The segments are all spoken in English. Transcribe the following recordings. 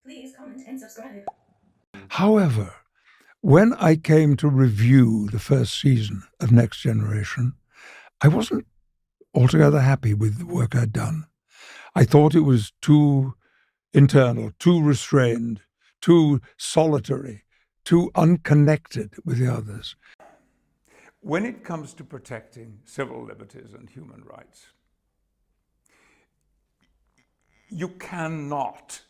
Please comment and subscribe. However, when I came to review the first season of Next Generation, I wasn't altogether happy with the work I'd done. I thought it was too internal, too restrained, too solitary, too unconnected with the others. When it comes to protecting civil liberties and human rights, you cannot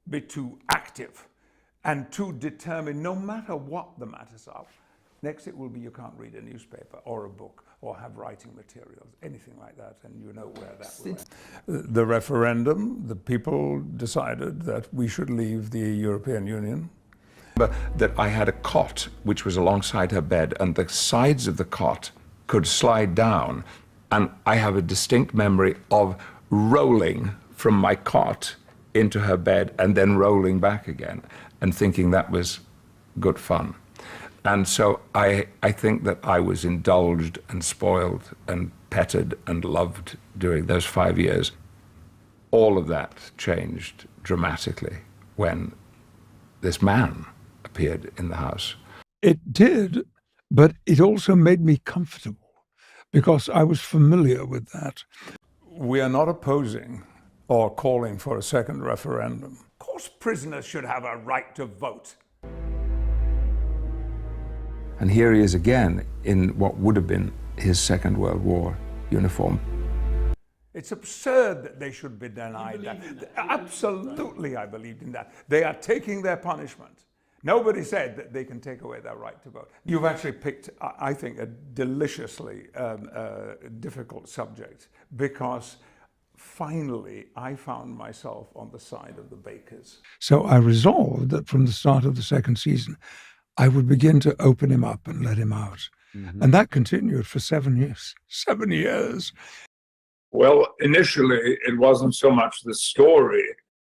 be too active and too determined, no matter what the matters are. Next it will be you can't read a newspaper or a book or have writing materials, anything like that, and you know where that will end. The referendum, the people decided that we should leave the European Union. But that I had a cot which was alongside her bed, and the sides of the cot could slide down, and I have a distinct memory of rolling from my cot into her bed and then rolling back again, and thinking that was good fun. And so I think that I was indulged and spoiled and petted and loved during those 5 years. All of that changed dramatically when this man appeared in the house. It did, but it also made me comfortable because I was familiar with that. We are not opposing or calling for a second referendum. Of course, prisoners should have a right to vote. And here he is again in what would have been his Second World War uniform. It's absurd that they should be denied that. Absolutely, I believed in that. They are taking their punishment. Nobody said that they can take away their right to vote. You've actually picked, I think, a deliciously difficult subject, because finally I found myself on the side of the bakers. So I resolved that from the start of the second season, I would begin to open him up and let him out. Mm-hmm. And that continued for 7 years. 7 years. Well, initially, it wasn't so much the story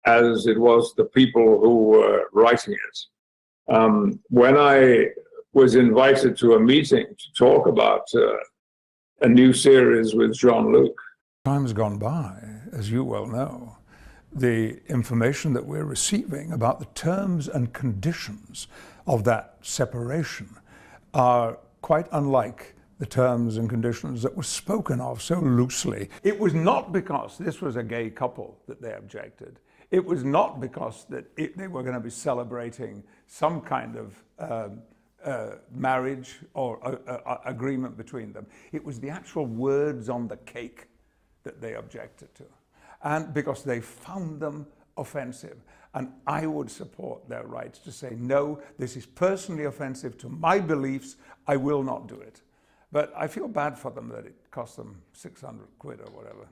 as it was the people who were writing it. When I was invited to a meeting to talk about a new series with Jean-Luc. Time's gone by, as you well know. The information that we're receiving about the terms and conditions of that separation are quite unlike the terms and conditions that were spoken of so loosely. It was not because this was a gay couple that they objected. It was not because that they were going to be celebrating some kind of marriage or agreement between them. It was the actual words on the cake that they objected to, and because they found them offensive. And I would support their rights to say, no, this is personally offensive to my beliefs, I will not do it. But I feel bad for them that it cost them 600 quid or whatever.